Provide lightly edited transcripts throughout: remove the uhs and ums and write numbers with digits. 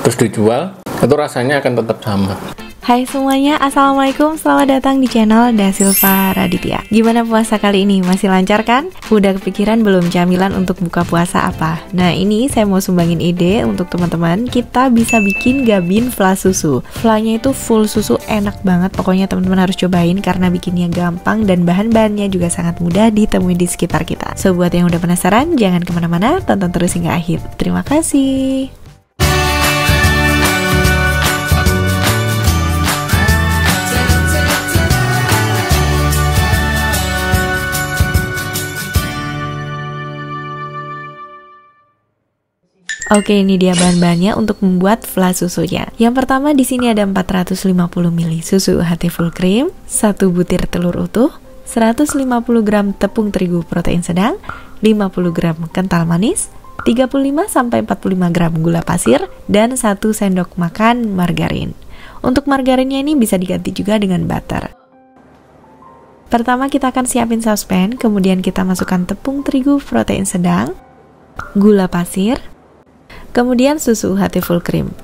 terus dijual, itu rasanya akan tetap sama. Hai semuanya, assalamualaikum, selamat datang di channel Dasilva Raditya. Gimana puasa kali ini? Masih lancar kan? Udah kepikiran belum camilan untuk buka puasa apa? Nah ini saya mau sumbangin ide untuk teman-teman. Kita bisa bikin gabin fla susu. Flanya itu full susu, enak banget. Pokoknya teman-teman harus cobain karena bikinnya gampang dan bahan-bahannya juga sangat mudah ditemui di sekitar kita. So buat yang udah penasaran, jangan kemana-mana, tonton terus hingga akhir. Terima kasih. Oke, ini dia bahan-bahannya untuk membuat fla susunya. Yang pertama di sini ada 450 ml susu UHT full cream, 1 butir telur utuh, 150 gram tepung terigu protein sedang, 50 gram kental manis, 35 sampai 45 gram gula pasir, dan 1 sendok makan margarin. Untuk margarinnya ini bisa diganti juga dengan butter. Pertama kita akan siapin saucepan, kemudian kita masukkan tepung terigu protein sedang, gula pasir, kemudian susu UHT full cream.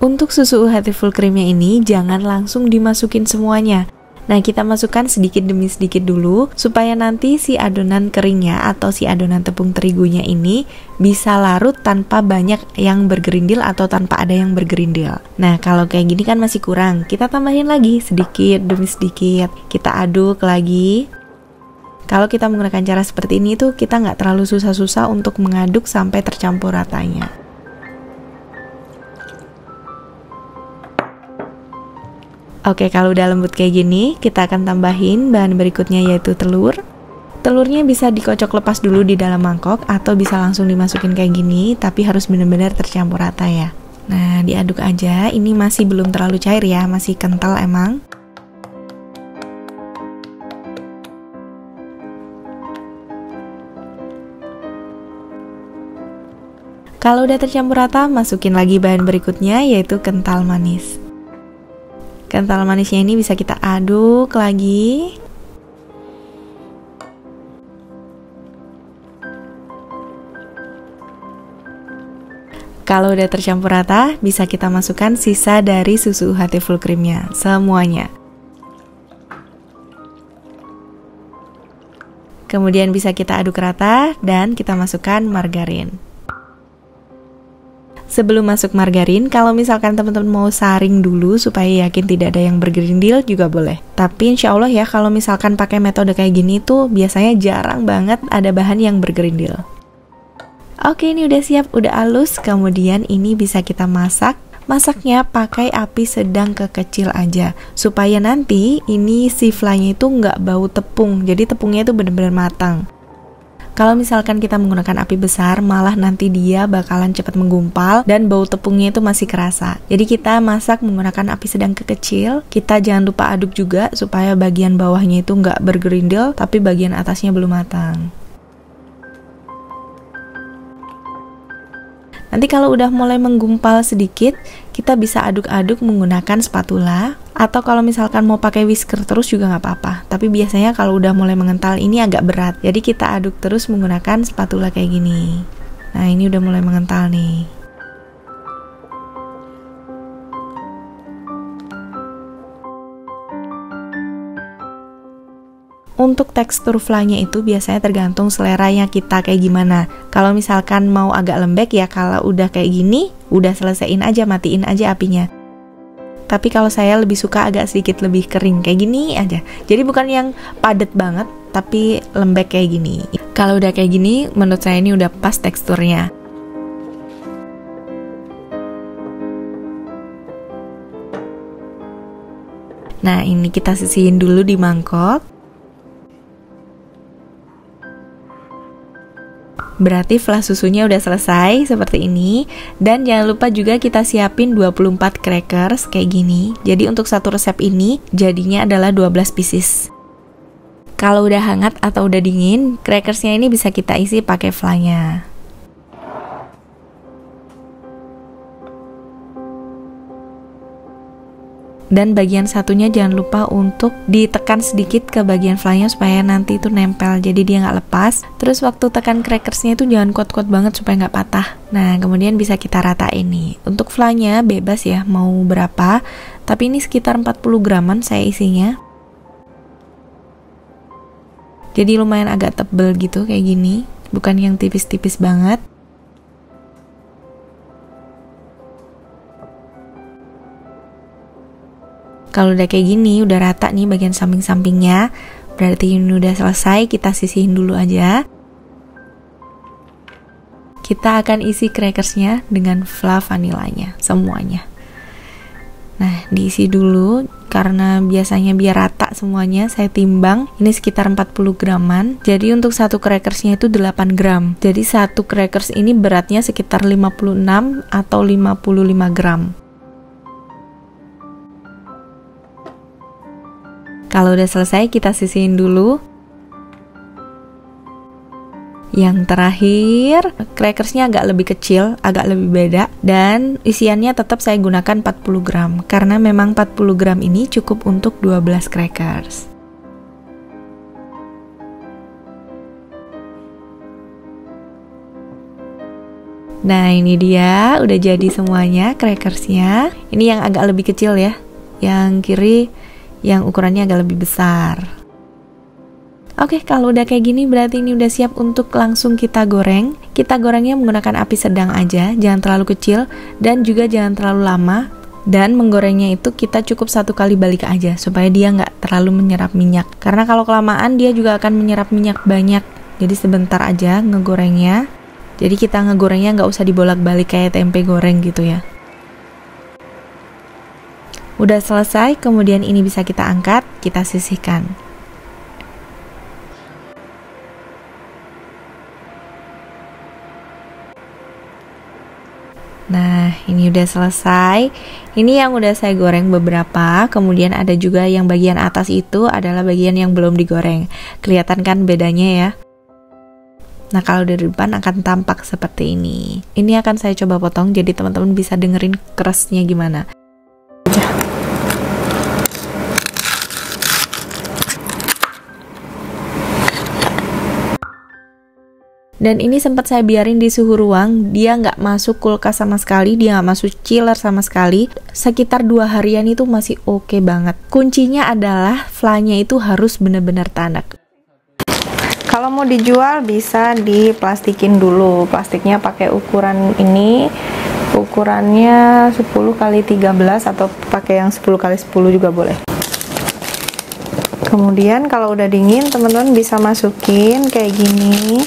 Untuk susu UHT full creamnya ini jangan langsung dimasukin semuanya. Nah kita masukkan sedikit demi sedikit dulu supaya nanti si adonan keringnya atau si adonan tepung terigunya ini bisa larut tanpa banyak yang bergerindil atau tanpa ada yang bergerindil. Nah kalau kayak gini kan masih kurang, kita tambahin lagi sedikit demi sedikit. Kita aduk lagi. Kalau kita menggunakan cara seperti ini tuh kita nggak terlalu susah-susah untuk mengaduk sampai tercampur ratanya. Oke, kalau udah lembut kayak gini, kita akan tambahin bahan berikutnya yaitu telur. Telurnya bisa dikocok lepas dulu di dalam mangkok atau bisa langsung dimasukin kayak gini, tapi harus benar-benar tercampur rata ya. Nah, diaduk aja, ini masih belum terlalu cair ya, masih kental emang. Kalau udah tercampur rata, masukin lagi bahan berikutnya yaitu kental manis. Kental manisnya ini bisa kita aduk lagi. Kalau udah tercampur rata, bisa kita masukkan sisa dari susu UHT full creamnya, semuanya. Kemudian bisa kita aduk rata dan kita masukkan margarin. Sebelum masuk margarin, kalau misalkan teman-teman mau saring dulu supaya yakin tidak ada yang bergerindil juga boleh. Tapi insya Allah ya kalau misalkan pakai metode kayak gini tuh biasanya jarang banget ada bahan yang bergerindil. Oke, ini udah siap, udah halus. Kemudian ini bisa kita masak. Masaknya pakai api sedang ke kecil aja supaya nanti ini si flanya itu nggak bau tepung. Jadi tepungnya itu benar-benar matang. Kalau misalkan kita menggunakan api besar, malah nanti dia bakalan cepat menggumpal dan bau tepungnya itu masih kerasa. Jadi kita masak menggunakan api sedang ke kecil. Kita jangan lupa aduk juga supaya bagian bawahnya itu nggak bergerindil, tapi bagian atasnya belum matang. Nanti kalau udah mulai menggumpal sedikit, kita bisa aduk-aduk menggunakan spatula. Atau kalau misalkan mau pakai whisker terus juga nggak apa-apa. Tapi biasanya kalau udah mulai mengental ini agak berat. Jadi kita aduk terus menggunakan spatula kayak gini. Nah ini udah mulai mengental nih. Untuk tekstur flanya itu biasanya tergantung seleranya kita kayak gimana. Kalau misalkan mau agak lembek ya kalau udah kayak gini, udah selesaiin aja, matiin aja apinya. Tapi kalau saya lebih suka agak sedikit lebih kering kayak gini aja. Jadi bukan yang padat banget, tapi lembek kayak gini. Kalau udah kayak gini, menurut saya ini udah pas teksturnya. Nah, ini kita sisihin dulu di mangkok. Berarti fla susunya udah selesai seperti ini. Dan jangan lupa juga kita siapin 24 crackers kayak gini. Jadi untuk satu resep ini jadinya adalah 12 pieces. Kalau udah hangat atau udah dingin, crackersnya ini bisa kita isi pakai flanya. Dan bagian satunya jangan lupa untuk ditekan sedikit ke bagian flynya supaya nanti itu nempel, jadi dia nggak lepas. Terus waktu tekan crackersnya itu jangan kuat-kuat banget supaya nggak patah. Nah, kemudian bisa kita ratain nih. Untuk flynya bebas ya, mau berapa. Tapi ini sekitar 40 graman saya isinya. Jadi lumayan agak tebel gitu kayak gini, bukan yang tipis-tipis banget. Kalau udah kayak gini, udah rata nih bagian samping-sampingnya, berarti ini udah selesai. Kita sisihin dulu aja. Kita akan isi crackersnya dengan fla vanilanya, semuanya. Nah, diisi dulu, karena biasanya biar rata semuanya, saya timbang, ini sekitar 40 graman. Jadi untuk satu crackersnya itu 8 gram. Jadi satu crackers ini beratnya sekitar 56 atau 55 gram. Kalau udah selesai, kita sisihin dulu. Yang terakhir, crackersnya agak lebih kecil, agak lebih beda, dan isiannya tetap saya gunakan 40 gram, karena memang 40 gram ini cukup untuk 12 crackers. Nah, ini dia, udah jadi semuanya crackersnya. Ini yang agak lebih kecil ya, yang kiri yang ukurannya agak lebih besar. Oke, kalau udah kayak gini berarti ini udah siap untuk langsung kita goreng. Kita gorengnya menggunakan api sedang aja, jangan terlalu kecil dan juga jangan terlalu lama. Dan menggorengnya itu kita cukup 1 kali balik aja supaya dia nggak terlalu menyerap minyak. Karena kalau kelamaan dia juga akan menyerap minyak banyak. Jadi sebentar aja ngegorengnya. Jadi kita ngegorengnya nggak usah dibolak-balik kayak tempe goreng gitu ya. Udah selesai, kemudian ini bisa kita angkat, kita sisihkan. Nah, ini udah selesai. Ini yang udah saya goreng beberapa, kemudian ada juga yang bagian atas itu adalah bagian yang belum digoreng. Kelihatan kan bedanya ya? Nah, kalau dari depan akan tampak seperti ini. Ini akan saya coba potong, jadi teman-teman bisa dengerin kerasnya gimana. Dan ini sempat saya biarin di suhu ruang, dia nggak masuk kulkas sama sekali, dia nggak masuk chiller sama sekali. Sekitar 2 harian itu masih oke banget. Kuncinya adalah flanya itu harus benar-benar tanak. Kalau mau dijual bisa diplastikin dulu. Plastiknya pakai ukuran ini, ukurannya 10 x 13 atau pakai yang 10 x 10 juga boleh. Kemudian kalau udah dingin, teman-teman bisa masukin kayak gini.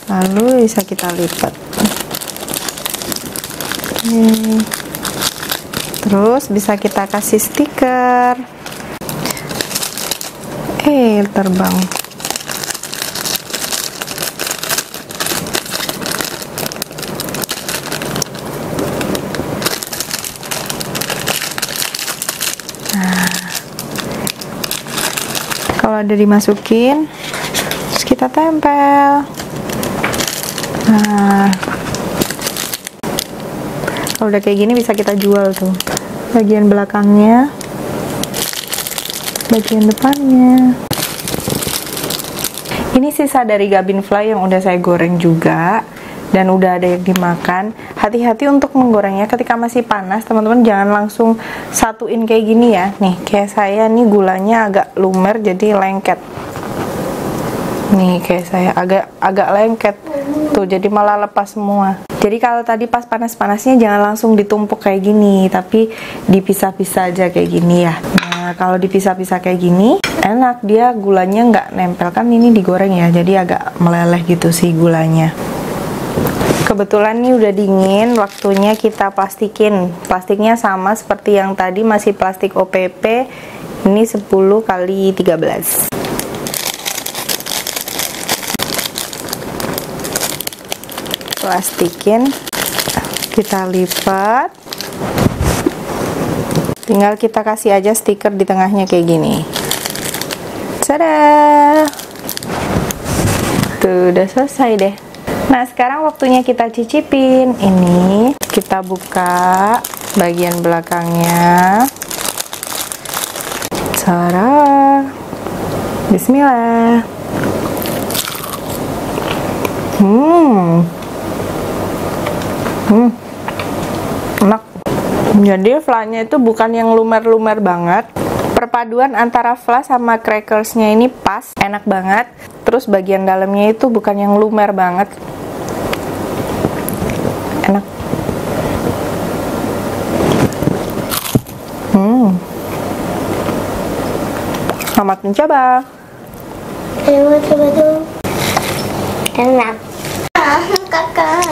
Lalu bisa kita lipat. Terus bisa kita kasih stiker. Terbang. Nah, kalau ada dimasukin, terus kita tempel. Nah, kalau udah kayak gini bisa kita jual tuh. Bagian belakangnya, bagian depannya. Ini sisa dari gabin fly yang udah saya goreng juga dan udah ada yang dimakan. Hati-hati untuk menggorengnya ketika masih panas, teman-teman jangan langsung satuin kayak gini ya. Nih, kayak saya nih gulanya agak lumer jadi lengket. Nih, kayak saya agak lengket. Tuh, jadi malah lepas semua. Jadi kalau tadi pas panas-panasnya jangan langsung ditumpuk kayak gini, tapi dipisah-pisah aja kayak gini ya. Nah, kalau dipisah-pisah kayak gini, enak, dia gulanya nggak nempel, kan ini digoreng ya, jadi agak meleleh gitu sih gulanya. Kebetulan nih udah dingin, waktunya kita plastikin. Plastiknya sama seperti yang tadi, masih plastik OPP, ini 10 x 13. Plastikin, kita lipat, tinggal kita kasih aja stiker di tengahnya kayak gini. Tada, tuh udah selesai deh. Nah, sekarang waktunya kita cicipin. Ini Kita buka bagian belakangnya. Cara. Bismillah. Enak. Jadi flanya itu bukan yang lumer-lumer banget. Perpaduan antara fla sama crackersnya ini pas, enak banget. Terus bagian dalamnya itu bukan yang lumer banget. Enak. Selamat mencoba. Ayo coba dong. Enak. Kakak.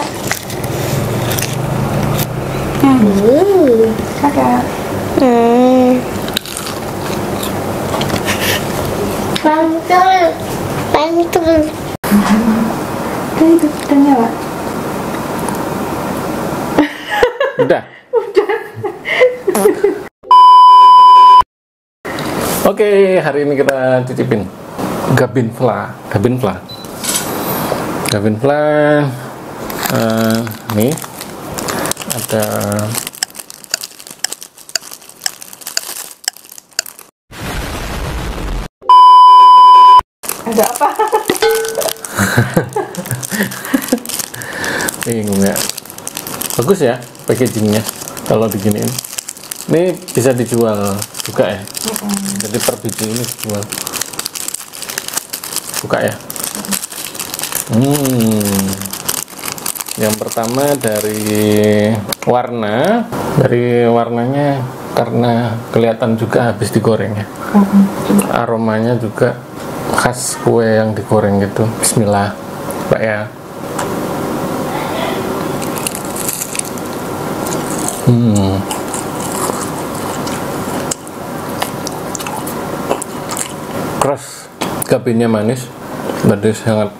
Kakak. Pantul. Pantul. Itu kita nyala. Udah. Oke, hari ini kita cicipin Gabin Fla. Nih ada apa? bingung ya. Bagus ya packagingnya kalau diginiin. Ini bisa dijual juga ya. Jadi per biji ini dijual. Buka ya. Yang pertama dari warnanya karena kelihatan juga habis digoreng ya. Aromanya juga khas kue yang digoreng gitu. Bismillah, Pak ya. Keras, gabinnya manis, jadi sangat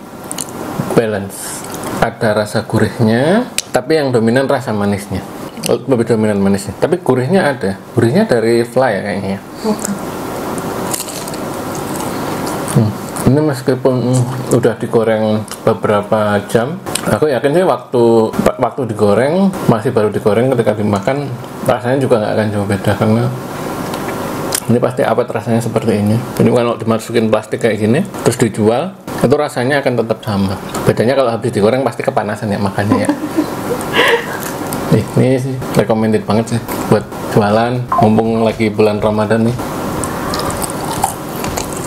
balance. Ada rasa gurihnya, tapi yang dominan rasa manisnya. Lebih dominan manisnya, tapi gurihnya ada. Gurihnya dari fla ya kayaknya. Ini meskipun udah digoreng beberapa jam, aku yakin sih waktu digoreng masih baru digoreng, ketika dimakan rasanya juga nggak akan jauh beda, karena ini pasti awet rasanya seperti ini. Jadi kalau dimasukin plastik kayak gini terus dijual, itu rasanya akan tetap sama. Bedanya kalau habis digoreng pasti kepanasan ya makannya ya. Ini sih recommended banget sih buat jualan, mumpung lagi bulan Ramadan nih.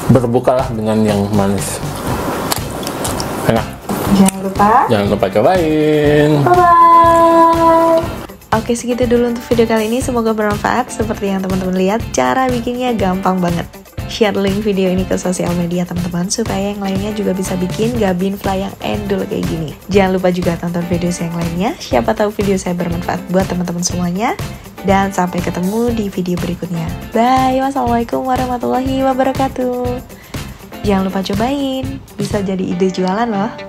Berbukalah dengan yang manis. Enak. Jangan lupa cobain. Bye-bye. Oke, segitu dulu untuk video kali ini. Semoga bermanfaat. Seperti yang teman-teman lihat, cara bikinnya gampang banget. Share link video ini ke sosial media teman-teman, supaya yang lainnya juga bisa bikin Gabin Fla yang endul kayak gini. Jangan lupa juga tonton video saya yang lainnya. Siapa tahu video saya bermanfaat buat teman-teman semuanya. Dan sampai ketemu di video berikutnya. Bye. Wassalamualaikum warahmatullahi wabarakatuh. Jangan lupa cobain. Bisa jadi ide jualan loh.